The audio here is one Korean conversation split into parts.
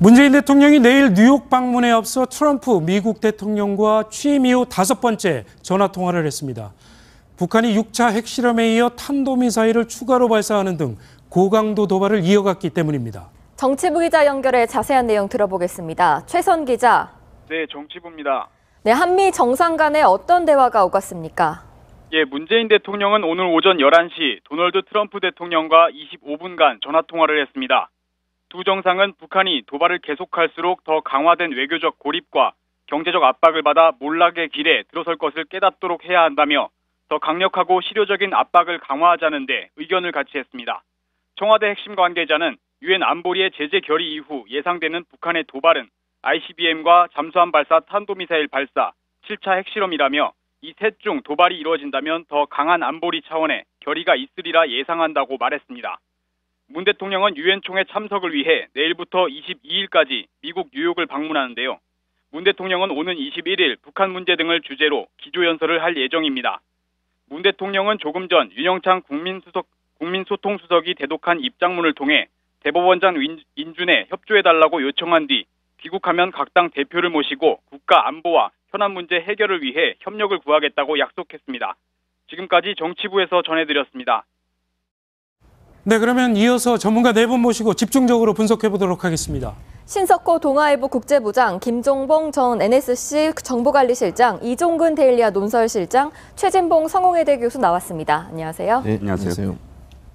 문재인 대통령이 내일 뉴욕 방문에 앞서 트럼프 미국 대통령과 취임 이후 5번째 전화통화를 했습니다. 북한이 6차 핵실험에 이어 탄도미사일을 추가로 발사하는 등 고강도 도발을 이어갔기 때문입니다. 정치부 기자 연결해 자세한 내용 들어보겠습니다. 최선 기자. 네, 정치부입니다. 네, 한미 정상 간에 어떤 대화가 오갔습니까? 예, 문재인 대통령은 오늘 오전 11시 도널드 트럼프 대통령과 25분간 전화통화를 했습니다. 두 정상은 북한이 도발을 계속할수록 더 강화된 외교적 고립과 경제적 압박을 받아 몰락의 길에 들어설 것을 깨닫도록 해야 한다며 더 강력하고 실효적인 압박을 강화하자는데 의견을 같이 했습니다. 청와대 핵심 관계자는 유엔 안보리의 제재 결의 이후 예상되는 북한의 도발은 ICBM과 잠수함 발사 탄도미사일 발사, 7차 핵실험이라며 이 셋 중 도발이 이루어진다면 더 강한 안보리 차원의 결의가 있으리라 예상한다고 말했습니다. 문 대통령은 유엔 총회 참석을 위해 내일부터 22일까지 미국 뉴욕을 방문하는데요. 문 대통령은 오는 21일 북한 문제 등을 주제로 기조연설을 할 예정입니다. 문 대통령은 조금 전 윤영찬 국민소통수석이 대독한 입장문을 통해 대법원장 인준에 협조해달라고 요청한 뒤 귀국하면 각 당 대표를 모시고 국가 안보와 현안 문제 해결을 위해 협력을 구하겠다고 약속했습니다. 지금까지 정치부에서 전해드렸습니다. 네, 그러면 이어서 전문가 4분 모시고 집중적으로 분석해 보도록 하겠습니다. 신석호 동아일보 국제부장, 김종봉 전 NSC 정보관리실장, 이종근 데일리아 논설실장, 최진봉 성공회대 교수 나왔습니다. 안녕하세요. 네, 안녕하세요.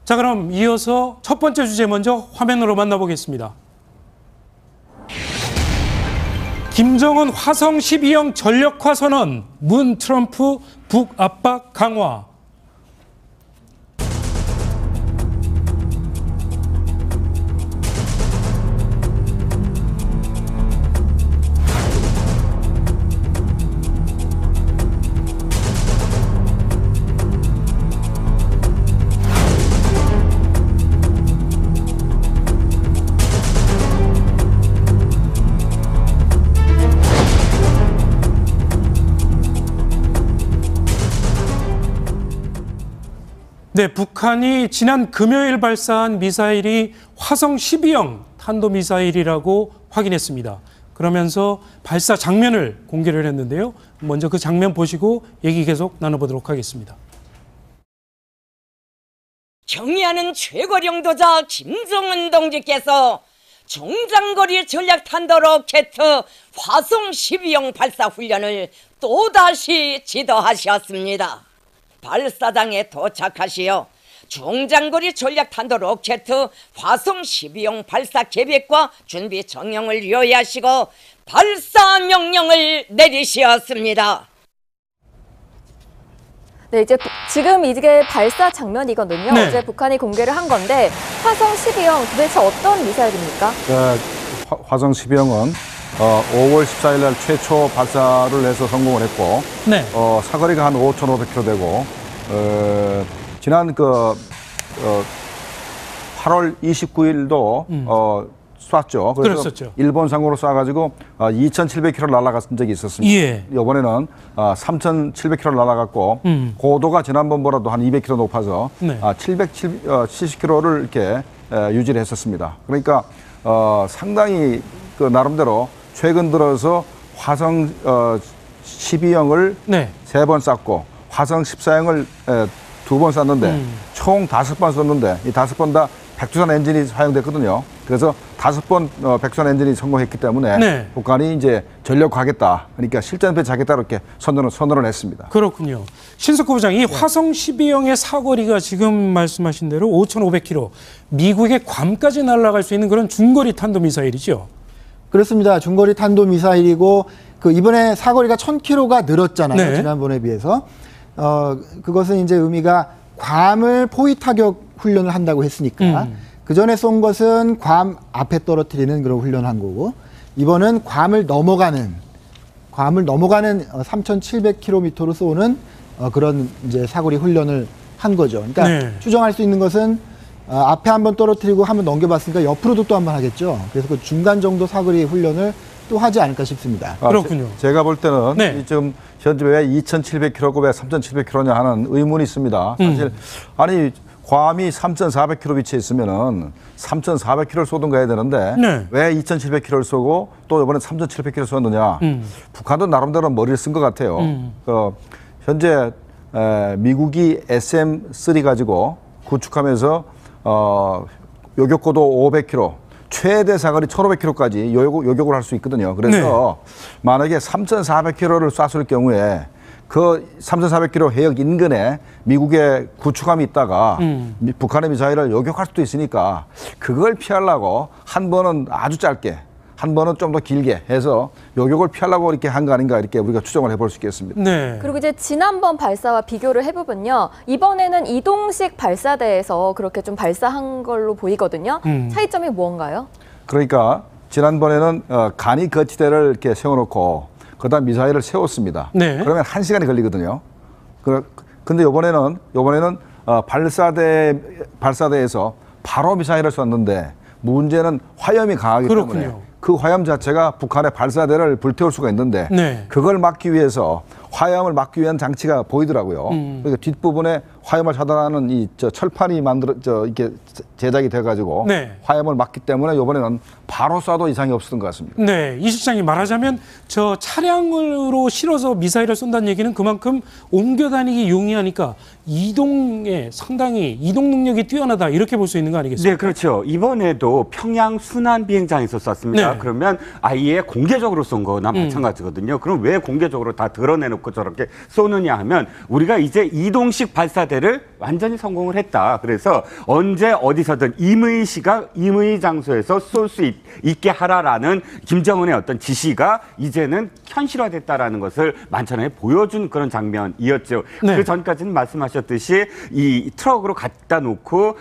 자, 그럼 이어서 첫 번째 주제 먼저 화면으로 만나보겠습니다. 김정은 화성 12형 전력화 선언, 문 트럼프 북압박 강화. 네, 북한이 지난 금요일 발사한 미사일이 화성 12형 탄도미사일이라고 확인했습니다. 그러면서 발사 장면을 공개를 했는데요. 먼저 그 장면 보시고 얘기 계속 나눠보도록 하겠습니다. 경의하는 최고령도자 김정은 동지께서 중장거리 전략탄도 로켓 화성 12형 발사 훈련을 또다시 지도하셨습니다. 발사장에 도착하시어 중장거리 전략탄도 로켓 화성 12형 발사 계획과 준비 정령을 요약하시고 발사 명령을 내리셨습니다. 네, 이제 지금 이게 발사 장면이거든요. 네. 어제 북한이 공개를 한 건데 화성 12형 도대체 어떤 미사일입니까? 화성 12형은 5월 14일 날 최초 발사를 해서 성공을 했고, 네. 사거리가 한 5,500km 되고, 지난 8월 29일도 쐈죠. 그래서 그랬었죠. 일본상으로 쏴가지고 2,700km 날아간 적이 있었습니다. 예. 이번에는 3,700km 날아갔고, 고도가 지난번보다도 한 200km 높아서 네. 770km를 이렇게 유지를 했었습니다. 그러니까 상당히 그 나름대로 최근 들어서 화성 12형을 네. 3번 쐈고 화성 14형을 2번 쐈는데 총 5번 쐈는데 이 5번 다 백두산 엔진이 사용됐거든요. 그래서 5번 백두산 엔진이 성공했기 때문에 네. 북한이 이제 전력화하겠다. 그러니까 실전 배치하겠다 이렇게 선언을 했습니다. 그렇군요. 신석호 부장, 이 화성 12형의 사거리가 지금 말씀하신 대로 5,500km, 미국의 괌까지 날아갈 수 있는 그런 중거리 탄도미사일이죠. 그렇습니다. 중거리 탄도미사일이고 이번에 사거리가 1,000km가 늘었잖아요. 네. 지난번에 비해서. 그것은 이제 의미가 괌을 포위 타격 훈련을 한다고 했으니까 그 전에 쏜 것은 괌 앞에 떨어뜨리는 그런 훈련을 한 거고, 이번은 괌을 넘어가는 3,700km로 쏘는 그런 이제 사거리 훈련을 한 거죠. 그러니까 네. 추정할 수 있는 것은 앞에 한번 떨어뜨리고 한번 넘겨봤으니까 옆으로도 또 한번 하겠죠. 그래서 그 중간 정도 사거리 훈련을 또 하지 않을까 싶습니다. 그렇군요. 제가 볼 때는 네. 지금 현재 왜 2,700km고 왜 3,700km냐 하는 의문이 있습니다. 사실 아니 괌이 3,400km 위치해 있으면은 3,400km를 쏘든가 해야 되는데 네. 왜 2,700km를 쏘고 또 이번에 3,700km를 쏘느냐? 북한도 나름대로 머리를 쓴 것 같아요. 현재 미국이 SM-3 가지고 구축하면서 요격고도 500km, 최대 사거리 1,500km까지 요격을 할 수 있거든요. 그래서 만약에 3,400km를 쐈을 경우에 그 3,400km 해역 인근에 미국의 구축함이 있다가 북한의 미사일을 요격할 수도 있으니까 그걸 피하려고 한 번은 아주 짧게, 한 번은 좀 더 길게 해서 요격을 피하려고 이렇게 한 거 아닌가 이렇게 우리가 추정을 해볼 수 있겠습니다. 네. 그리고 이제 지난번 발사와 비교를 해보면요. 이번에는 이동식 발사대에서 그렇게 좀 발사한 걸로 보이거든요. 차이점이 무언가요? 그러니까 지난번에는 간이 거치대를 이렇게 세워놓고 그다음 미사일을 세웠습니다. 네. 그러면 1시간이 걸리거든요. 근데 이번에는 발사대에서 바로 미사일을 쐈는데 문제는 화염이 강하기 그렇군요. 때문에 그 화염 자체가 북한의 발사대를 불태울 수가 있는데 네. 그걸 막기 위해서 화염을 막기 위한 장치가 보이더라고요. 그러니까 뒷부분에 화염을 차단하는 이 철판이 이렇게 제작이 돼가지고 네. 화염을 막기 때문에 이번에는 바로 쏴도 이상이 없었던 것 같습니다. 네, 이 실장님 말하자면 저 차량으로 실어서 미사일을 쏜다는 얘기는 그만큼 옮겨 다니기 용이하니까 이동에 상당히 이동 능력이 뛰어나다 이렇게 볼 수 있는 거 아니겠습니까? 네, 그렇죠. 이번에도 평양 순환 비행장에서 쐈습니다. 네. 그러면 아예 공개적으로 쏜 거나 마찬가지거든요. 그럼 왜 공개적으로 다 드러내놓고 저렇게 쏘느냐 하면 우리가 이제 이동식 발사대를 완전히 성공을 했다. 그래서 언제 어디서든 임의 시각, 임의 장소에서 쏠 수 있게 하라라는 김정은의 어떤 지시가 이제는 현실화됐다라는 것을 만천하에 보여준 그런 장면이었죠. 네. 그 전까지는 말씀하셨듯이 이 트럭으로 갖다 놓고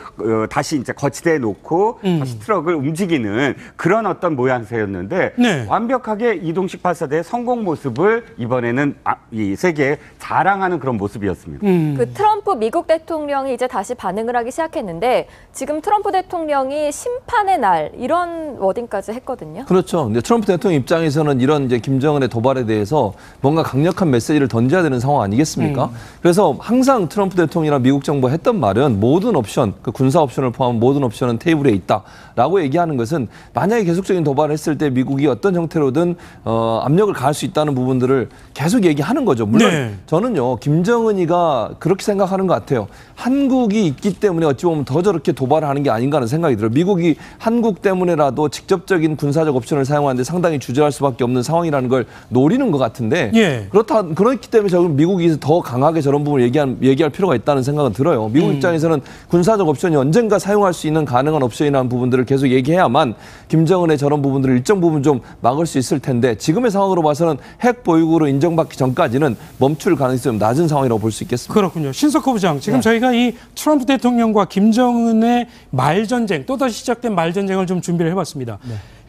다시 이제 거치대에 놓고 다시 트럭을 움직이는 그런 어떤 모양새였는데 네. 완벽하게 이동식 발사대의 성공 모습을 이번에는 이 세계에 자랑하는 그런 모습이었습니다. 그 트럼프 미국 대통령이 이제 다시 반응을 하기 시작했는데 지금 트럼프 대통령이 심판의 날 이런 워딩까지 했거든요. 그렇죠. 근데 트럼프 대통령 입장에서는 이런 이제 김정은의 도발에 대해서 뭔가 강력한 메시지를 던져야 되는 상황 아니겠습니까? 그래서 항상 트럼프 대통령이나 미국 정부가 했던 말은 모든 옵션, 그 군사 옵션을 포함한 모든 옵션은 테이블에 있다라고 얘기하는 것은 만약에 계속적인 도발을 했을 때 미국이 어떤 형태로든 압력을 가할 수 있다는 부분들을 계속 얘기하는 거죠. 물론 네. 저는요, 김정은이가 그렇게 생각하는 것 같아요. 한국이 있기 때문에 어찌 보면 더 저렇게 도발을 하는 게 아닌가 하는 생각이 들어요. 미국이 한국 때문에라도 직접적인 군사적 옵션을 사용하는데 상당히 주저할 수밖에 없는 상황이라는 걸 노리는 것 같은데 예. 그렇기 때문에 저는 미국이 더 강하게 저런 부분을 얘기할 필요가 있다는 생각은 들어요. 미국 입장에서는 군사적 옵션이 언젠가 사용할 수 있는 가능한 옵션이라는 부분들을 계속 얘기해야만 김정은의 저런 부분들을 일정 부분 좀 막을 수 있을 텐데 지금의 상황으로 봐서는 핵 보유국으로 인정받기 전까지는 멈출 가능성이 좀 낮은 상황이라고 볼 수 있겠습니다. 그렇군요. 신석호 부장, 지금 저희가 이 트럼프 대통령과 김정은의 말전쟁, 또다시 시작된 말전쟁을 좀 준비를 해봤습니다.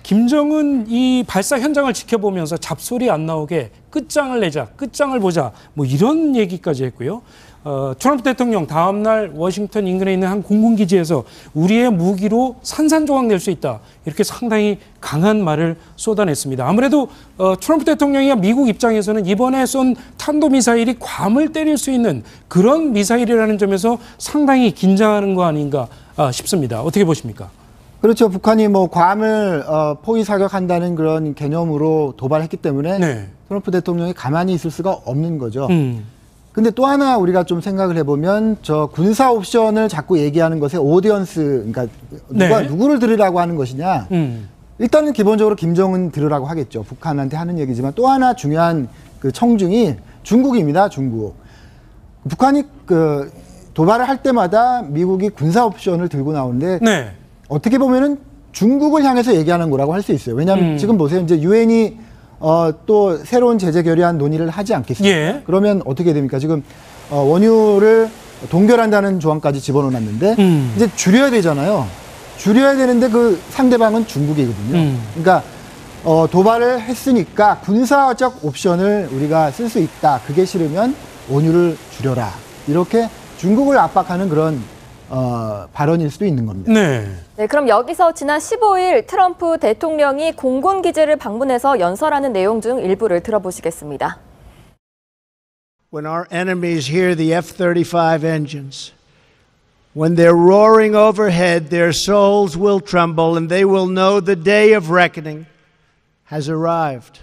김정은 이 발사 현장을 지켜보면서 잡소리 안 나오게 끝장을 내자, 끝장을 보자, 뭐 이런 얘기까지 했고요. 트럼프 대통령 다음 날 워싱턴 인근에 있는 한 공군기지에서 우리의 무기로 산산조각 낼 수 있다. 이렇게 상당히 강한 말을 쏟아냈습니다. 아무래도 트럼프 대통령이 미국 입장에서는 이번에 쏜 탄도미사일이 괌을 때릴 수 있는 그런 미사일이라는 점에서 상당히 긴장하는 거 아닌가 싶습니다. 어떻게 보십니까? 그렇죠. 북한이 뭐 괌을 포위 사격한다는 그런 개념으로 도발했기 때문에 네. 트럼프 대통령이 가만히 있을 수가 없는 거죠. 근데 또 하나 우리가 좀 생각을 해보면 저 군사 옵션을 자꾸 얘기하는 것에 오디언스, 그러니까 누구를 들으라고 하는 것이냐. 일단은 기본적으로 김정은 들으라고 하겠죠. 북한한테 하는 얘기지만 또 하나 중요한 그 청중이 중국입니다. 중국. 북한이 그 도발을 할 때마다 미국이 군사 옵션을 들고 나오는데 네. 어떻게 보면은 중국을 향해서 얘기하는 거라고 할 수 있어요. 왜냐하면 지금 보세요. 이제 유엔이 또 새로운 제재 결의안 논의를 하지 않겠습니까? 예. 그러면 어떻게 됩니까? 지금 원유를 동결한다는 조항까지 집어넣어놨는데 이제 줄여야 되잖아요. 줄여야 되는데 그 상대방은 중국이거든요. 그러니까 도발을 했으니까 군사적 옵션을 우리가 쓸 수 있다. 그게 싫으면 원유를 줄여라. 이렇게 중국을 압박하는 그런 발언일 수도 있는 겁니다. 네. 네, 그럼 여기서 지난 15일 트럼프 대통령이 공군기지를 방문해서 연설하는 내용 중 일부를 들어보시겠습니다. When our enemies hear the F-35 engines, When they're roaring overhead, their souls will tremble and they will know the day of reckoning has arrived.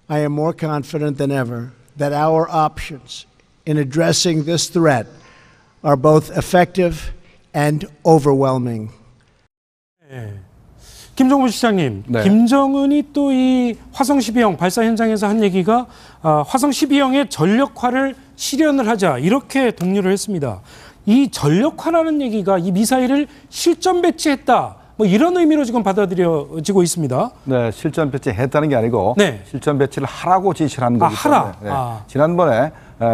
I am more confident than ever that our options in addressing this threat are both effective and overwhelming. 김종문 시장님, 네. 김정은이 또 이 화성 12형 발사 현장에서 한 얘기가 화성 12형의 전력화를 실현을 하자 이렇게 독려를 했습니다. 이 전력화라는 얘기가 이 미사일을 실전 배치했다. 뭐 이런 의미로 지금 받아들여지고 있습니다. 네, 실전 배치했다는 게 아니고 네. 실전 배치를 하라고 지시를 한 거기 때문에. 하라. 네. 아. 지난번에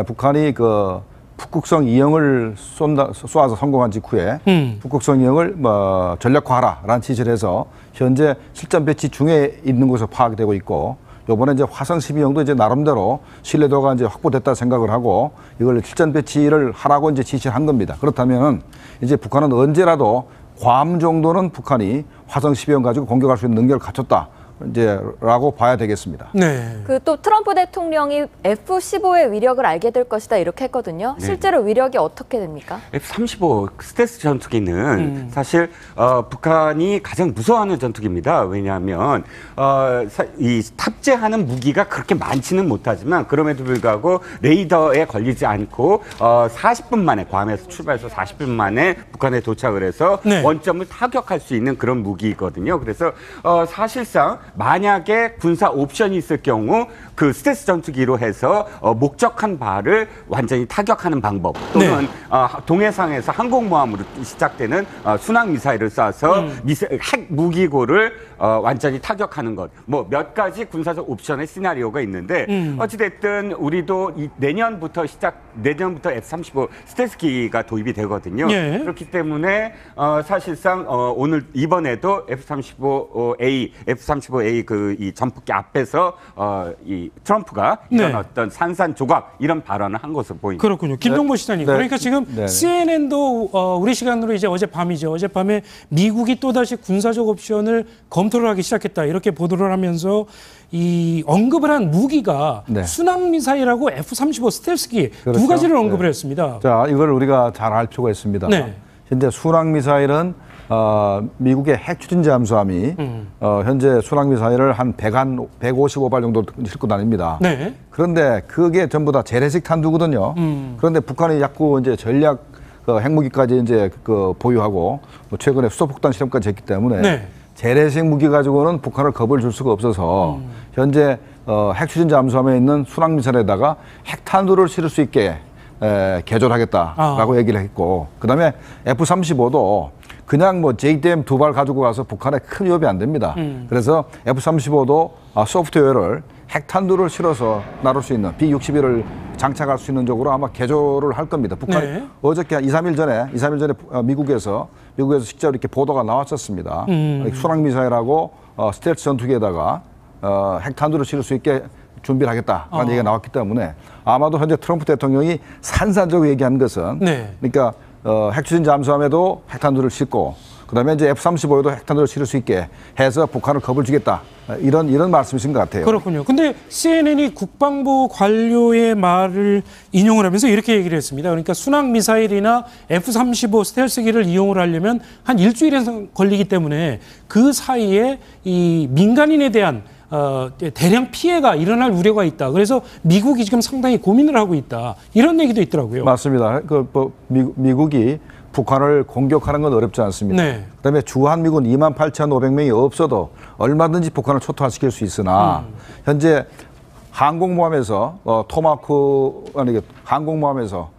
북한이 그 북극성 2형을 쏘아서 성공한 직후에 북극성 2형을 뭐 전력화하라라는 지시를 해서 현재 실전 배치 중에 있는 것으로 파악이 되고 있고, 요번에 이제 화성 12형도 이제 나름대로 신뢰도가 이제 확보됐다 생각을 하고 이걸 실전 배치를 하라고 이제 지시를 한 겁니다. 그렇다면 이제 북한은 언제라도 괌 정도는 북한이 화성 12형 가지고 공격할 수 있는 능력을 갖췄다. 이제라고 봐야 되겠습니다. 네. 그 또 트럼프 대통령이 F-15의 위력을 알게 될 것이다 이렇게 했거든요. 네. 실제로 위력이 어떻게 됩니까? F-35 스텔스 전투기는 사실 북한이 가장 무서워하는 전투기입니다. 왜냐하면 이 탑재하는 무기가 그렇게 많지는 못하지만 그럼에도 불구하고 레이더에 걸리지 않고 40분 만에 괌에서 출발해서 40분 만에 북한에 도착을 해서 네. 원점을 타격할 수 있는 그런 무기거든요. 그래서 사실상 만약에 군사 옵션이 있을 경우 그 스텔스 전투기로 해서 목적한 바를 완전히 타격하는 방법 또는 동해상에서 항공모함으로 시작되는 순항 미사일을 쏴서 핵 무기고를 완전히 타격하는 것. 뭐 몇 가지 군사적 옵션의 시나리오가 있는데 어찌됐든 우리도 내년부터 F-35 스텔스기가 도입이 되거든요. 예. 그렇기 때문에 사실상 오늘 이번에도 F-35A 그 이 전폭기 앞에서 이 트럼프가 이런 네. 어떤 산산조각 이런 발언을 한 것으로 보입니다. 그렇군요. 김종보 시장님. 네. 그러니까 지금 네. CNN도 우리 시간으로 이제 어젯밤이죠. 어젯밤에 미국이 또다시 군사적 옵션을 검토를 하기 시작했다. 이렇게 보도를 하면서 이 언급을 한 무기가 네. 순항미사일하고 F-35 스텔스기 그렇죠. 두 가지를 언급을 네. 했습니다. 자, 이걸 우리가 잘 알 필요가 있습니다. 네. 현재 순항 미사일은 미국의 핵 추진 잠수함이 현재 순항 미사일을 한 155발 정도 싣고 다닙니다. 네. 그런데 그게 전부 다 재래식 탄두거든요. 그런데 북한이 자꾸 이제 전략 핵무기까지 이제 보유하고 최근에 수소폭탄 실험까지 했기 때문에 네. 재래식 무기 가지고는 북한을 겁을 줄 수가 없어서 현재 핵 추진 잠수함에 있는 순항 미사일에다가 핵탄두를 실을 수 있게 개조하겠다라고 얘기를 했고, 그다음에 F-35도 그냥 뭐 JDM 2발 가지고 가서 북한에 큰 위협이 안 됩니다. 그래서 F-35도 소프트웨어를 핵탄두를 실어서 나를 수 있는 B-61을 장착할 수 있는 쪽으로 아마 개조를 할 겁니다. 북한이 네. 어저께 2, 3일 전에 미국에서 실제로 이렇게 보도가 나왔었습니다. 순항 미사일하고 스텔스 전투기에다가 핵탄두를 실을 수 있게 준비를 하겠다라는 얘기가 나왔기 때문에 아마도 현재 트럼프 대통령이 산산적으로 얘기한 것은 네. 그러니까 핵추진 잠수함에도 핵탄두를 싣고 그다음에 이제 F-35에도 핵탄두를 실을 수 있게 해서 북한을 겁을 주겠다 이런 말씀이신 것 같아요. 그렇군요. 근데 CNN이 국방부 관료의 말을 인용을 하면서 이렇게 얘기를 했습니다. 그러니까 순항 미사일이나 F-35 스텔스기를 이용을 하려면 한 일주일 이상 걸리기 때문에 그 사이에 이 민간인에 대한 대량 피해가 일어날 우려가 있다. 그래서 미국이 지금 상당히 고민을 하고 있다. 이런 얘기도 있더라고요. 맞습니다. 미국이 북한을 공격하는 건 어렵지 않습니다. 네. 그다음에 주한미군 28,500명이 없어도 얼마든지 북한을 초토화시킬 수 있으나 현재 항공모함에서 항공모함에서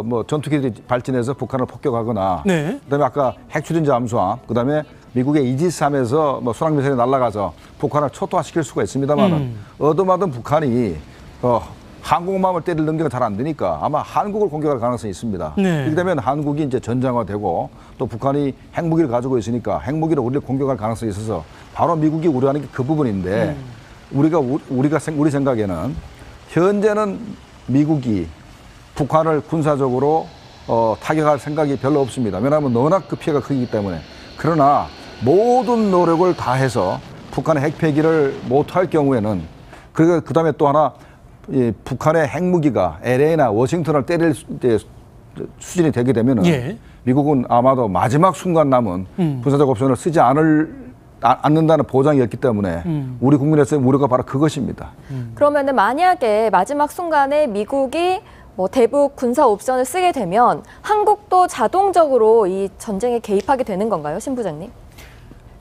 뭐 전투기들이 발진해서 북한을 폭격하거나, 네. 그다음에 아까 핵추진 잠수함, 그다음에 미국의 이지스함에서 뭐 순항 미사일이 날아가서 북한을 초토화시킬 수가 있습니다만은 얻어맞은 북한이 항공모함을 때릴 능력이 잘 안 되니까 아마 한국을 공격할 가능성이 있습니다. 네. 그렇게 되면 한국이 이제 전장화되고 또 북한이 핵무기를 가지고 있으니까 핵무기로 우리를 공격할 가능성이 있어서 바로 미국이 우려하는 게 그 부분인데 우리 생각에는 현재는 미국이 북한을 군사적으로 타격할 생각이 별로 없습니다. 왜냐하면 워낙 그 피해가 크기 때문에. 그러나 모든 노력을 다해서 북한의 핵폐기를 못할 경우에는 그다음에 또 하나 북한의 핵무기가 LA나 워싱턴을 때릴 수준이 되게 되면은 예. 미국은 아마도 마지막 순간 남은 군사적 옵션을 쓰지 않는다는 보장이었기 때문에 우리 국민에서의 우려가 바로 그것입니다. 그러면은 만약에 마지막 순간에 미국이 뭐 대북 군사 옵션을 쓰게 되면 한국도 자동적으로 이 전쟁에 개입하게 되는 건가요, 신 부장님?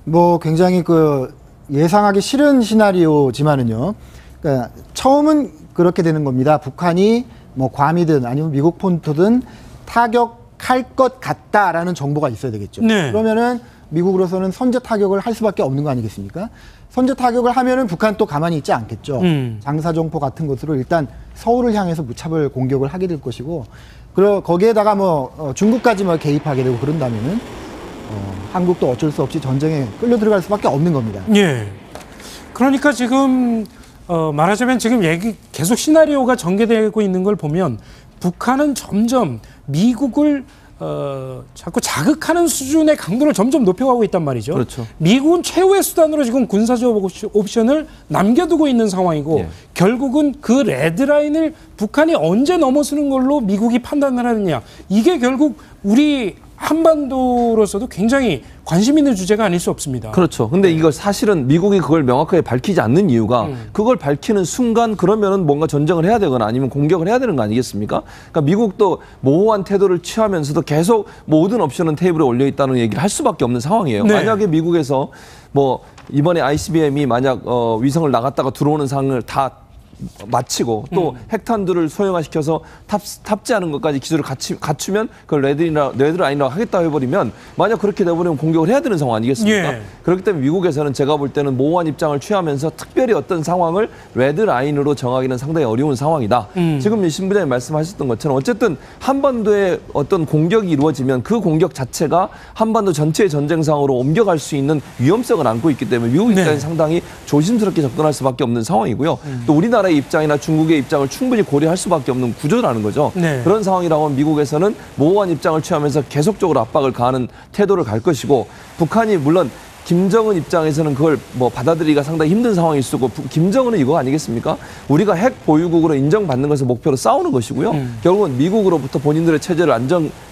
뭐 굉장히 그 예상하기 싫은 시나리오지만은요. 그러니까 처음은 그렇게 되는 겁니다. 북한이 뭐 괌이든 아니면 미국 본토든 타격할 것 같다라는 정보가 있어야 되겠죠. 네. 그러면은 미국으로서는 선제 타격을 할 수밖에 없는 거 아니겠습니까? 선제 타격을 하면은 북한 또 가만히 있지 않겠죠. 장사정포 같은 것으로 일단 서울을 향해서 무차별 공격을 하게 될 것이고, 거기에다가 뭐 중국까지 뭐 개입하게 되고 그런다면은 한국도 어쩔 수 없이 전쟁에 끌려 들어갈 수밖에 없는 겁니다. 예. 그러니까 지금 말하자면 지금 계속 시나리오가 전개되고 있는 걸 보면 북한은 점점 미국을 자꾸 자극하는 수준의 강도를 점점 높여가고 있단 말이죠. 그렇죠. 미국은 최후의 수단으로 지금 군사적 옵션을 남겨두고 있는 상황이고 예. 결국은 그 레드라인을 북한이 언제 넘어서는 걸로 미국이 판단을 하느냐. 이게 결국 우리 한반도로서도 굉장히 관심 있는 주제가 아닐 수 없습니다. 그렇죠. 근데 이걸 사실은 미국이 그걸 명확하게 밝히지 않는 이유가 그걸 밝히는 순간 그러면은 뭔가 전쟁을 해야 되거나 아니면 공격을 해야 되는 거 아니겠습니까? 그러니까 미국도 모호한 태도를 취하면서도 계속 모든 옵션은 테이블에 올려 있다는 얘기를 할 수밖에 없는 상황이에요. 네. 만약에 미국에서 뭐 이번에 ICBM이 만약 위성을 나갔다가 들어오는 상황을 다 마치고 또 핵탄두를 소형화시켜서 탑재하는 것까지 기술을 갖추면 그걸 레드라인이라고 하겠다고 해버리면 만약 그렇게 돼버리면 공격을 해야 되는 상황 아니겠습니까? 예. 그렇기 때문에 미국에서는 제가 볼 때는 모호한 입장을 취하면서 특별히 어떤 상황을 레드라인으로 정하기는 상당히 어려운 상황이다. 지금 신 부장님 말씀하셨던 것처럼 어쨌든 한반도에 어떤 공격이 이루어지면 그 공격 자체가 한반도 전체의 전쟁 상황으로 옮겨갈 수 있는 위험성을 안고 있기 때문에 미국 입장이 상당히 조심스럽게 접근할 수밖에 없는 상황이고요. 또 우리나라의 입장이나 중국의 입장을 충분히 고려할 수밖에 없는 구조라는 거죠. 네. 그런 상황이라면 미국에서는 모호한 입장을 취하면서 계속적으로 압박을 가하는 태도를 갈 것이고 북한이 물론 김정은 입장에서는 그걸 뭐 받아들이기가 상당히 힘든 상황일 수고 김정은은 이거 아니겠습니까? 우리가 핵 보유국으로 인정받는 것을 목표로 싸우는 것이고요. 결국은 미국으로부터 본인들의 체제를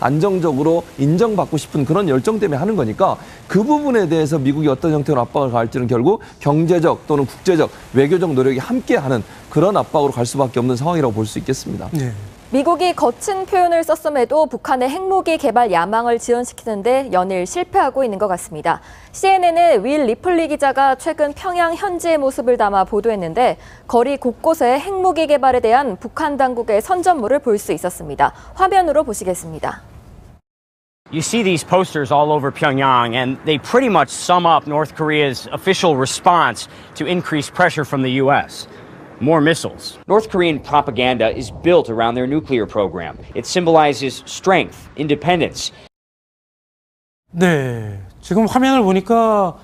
안정적으로 인정받고 싶은 그런 열정 때문에 하는 거니까 그 부분에 대해서 미국이 어떤 형태로 압박을 가할지는 결국 경제적 또는 국제적 외교적 노력이 함께하는 그런 압박으로 갈 수밖에 없는 상황이라고 볼 수 있겠습니다. 네. 미국이 거친 표현을 썼음에도 북한의 핵무기 개발 야망을 지연시키는데 연일 실패하고 있는 것 같습니다. CNN의 윌 리플리 기자가 최근 평양 현지의 모습을 담아 보도했는데 거리 곳곳에 핵무기 개발에 대한 북한 당국의 선전물을 볼 수 있었습니다. 화면으로 보시겠습니다. You see these posters all over Pyongyang, and they pretty much sum up North Korea's official response to increased pressure from the U.S. More missiles. North Korean propaganda is built around their nuclear program. It symbolizes strength, independence. 네, 지금 화면을 보니까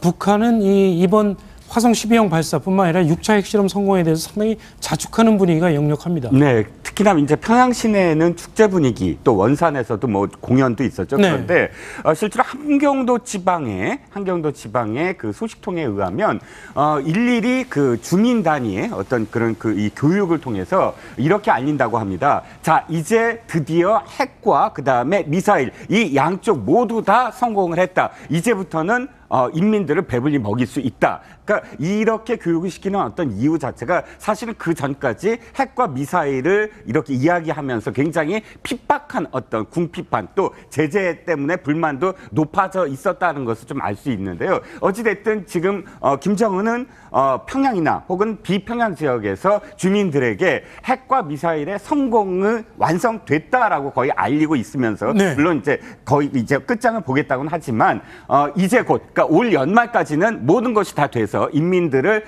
북한은 이번 화성 12형 발사뿐만 아니라 6차 핵실험 성공에 대해서 상당히 자축하는 분위기가 역력합니다. 네, 특히나 이제 평양 시내에는 축제 분위기, 또 원산에서도 뭐 공연도 있었죠. 네. 그런데 실제로 한경도 지방의 그 소식통에 의하면 일일이 그 주민 단위의 어떤 그런 이 교육을 통해서 이렇게 알린다고 합니다. 자, 이제 드디어 핵과 그다음에 미사일 이 양쪽 모두 다 성공을 했다. 이제부터는 인민들을 배불리 먹일 수 있다. 그러니까 이렇게 교육을 시키는 어떤 이유 자체가 사실은 그 전까지 핵과 미사일을 이렇게 이야기하면서 굉장히 핍박한 어떤 궁핍한 또 제재 때문에 불만도 높아져 있었다는 것을 좀 알 수 있는데요. 어찌됐든 지금 김정은은 평양이나 혹은 비평양 지역에서 주민들에게 핵과 미사일의 성공은 완성됐다라고 거의 알리고 있으면서 네. 물론 이제 거의 이제 끝장을 보겠다고는 하지만 이제 곧 그러니까 올 연말까지는 모든 것이 다 돼서 인민들을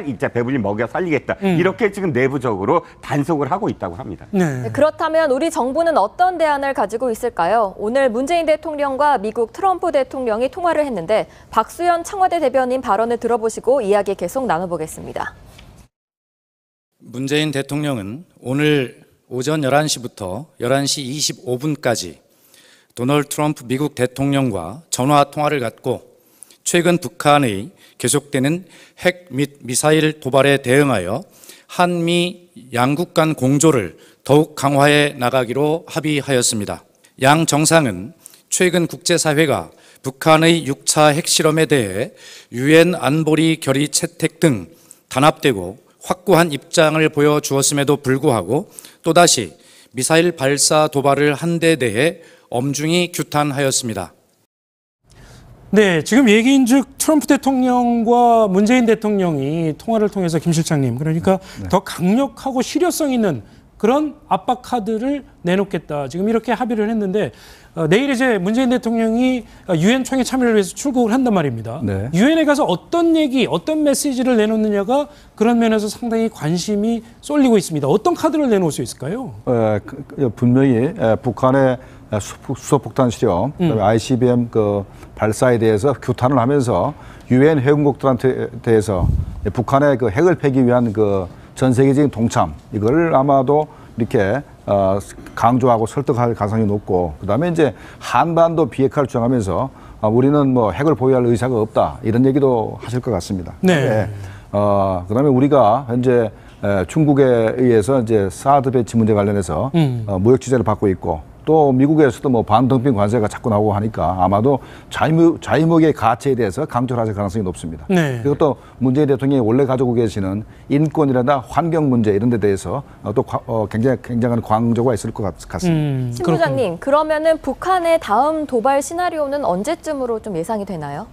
이제 배불리 먹여 살리겠다. 이렇게 지금 내부적으로 단속을 하고 있다고 합니다. 네. 그렇다면 우리 정부는 어떤 대안을 가지고 있을까요? 오늘 문재인 대통령과 미국 트럼프 대통령이 통화를 했는데 박수현 청와대 대변인 발언을 들어보시고 이야기 계속 나눠보겠습니다. 문재인 대통령은 오늘 오전 11시부터 11시 25분까지 도널드 트럼프 미국 대통령과 전화 통화를 갖고 최근 북한의 계속되는 핵 및 미사일 도발에 대응하여 한미 양국 간 공조를 더욱 강화해 나가기로 합의하였습니다. 양 정상은 최근 국제사회가 북한의 6차 핵실험에 대해 유엔 안보리 결의 채택 등 단합되고 확고한 입장을 보여주었음에도 불구하고 또다시 미사일 발사 도발을 한 데 대해 엄중히 규탄하였습니다. 네, 지금 얘기인즉 트럼프 대통령과 문재인 대통령이 통화를 통해서 김 실장님, 그러니까 더 강력하고 실효성 있는 그런 압박 카드를 내놓겠다. 지금 이렇게 합의를 했는데 내일 이제 문재인 대통령이 유엔 총회 참여를 위해서 출국을 한단 말입니다. 유엔에 가서 어떤 얘기, 어떤 메시지를 내놓느냐가 그런 면에서 상당히 관심이 쏠리고 있습니다. 어떤 카드를 내놓을 수 있을까요? 분명히 북한의 수소폭탄 실험, ICBM 그 발사에 대해서 규탄을 하면서 유엔 회원국들한테 대해서 북한의 그 핵을 패기 위한 그 전 세계적인 동참 이걸 아마도 이렇게 강조하고 설득할 가능성이 높고, 그다음에 이제 한반도 비핵화를 주장하면서 우리는 뭐 핵을 보유할 의사가 없다 이런 얘기도 하실 것 같습니다. 네. 그다음에 우리가 현재 중국에 의해서 이제 사드 배치 문제 관련해서 무역制裁를 받고 있고, 또 미국에서도 뭐 반덤핑 관세가 자꾸 나오고 하니까 아마도 자유무역의 가치에 대해서 강조를 하실 가능성이 높습니다. 네. 그리고 또 문재인 대통령이 원래 가지고 계시는 인권이라나 환경 문제 이런 데 대해서 또 굉장한 강조가 있을 것 같습니다. 신 부장님, 그러면은 북한의 다음 도발 시나리오는 언제쯤으로 좀 예상이 되나요?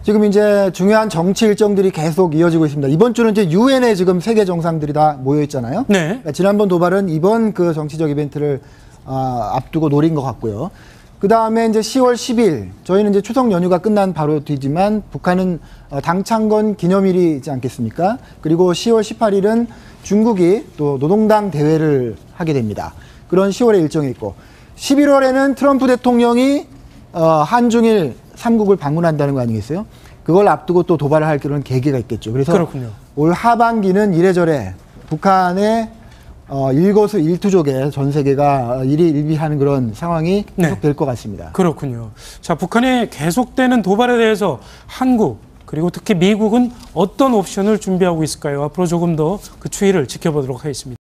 지금 이제 중요한 정치 일정들이 계속 이어지고 있습니다. 이번 주는 이제 유엔에 지금 세계 정상들이 다 모여 있잖아요. 네. 그러니까 지난번 도발은 이번 그 정치적 이벤트를 앞두고 노린 것 같고요. 그 다음에 이제 10월 10일, 저희는 이제 추석 연휴가 끝난 바로 뒤지만 북한은 당창건 기념일이지 않겠습니까? 그리고 10월 18일은 중국이 또 노동당 대회를 하게 됩니다. 그런 10월에 일정이 있고, 11월에는 트럼프 대통령이 한중일 3국을 방문한다는 거 아니겠어요? 그걸 앞두고 또 도발을 할 그런 계기가 있겠죠. 그래서 그렇군요. 올 하반기는 이래저래 북한의 일거수일투족에 전 세계가 일희일비하는 그런 상황이 계속될 것 같습니다. 그렇군요. 자, 북한의 계속되는 도발에 대해서 한국 그리고 특히 미국은 어떤 옵션을 준비하고 있을까요? 앞으로 조금 더 그 추이를 지켜보도록 하겠습니다.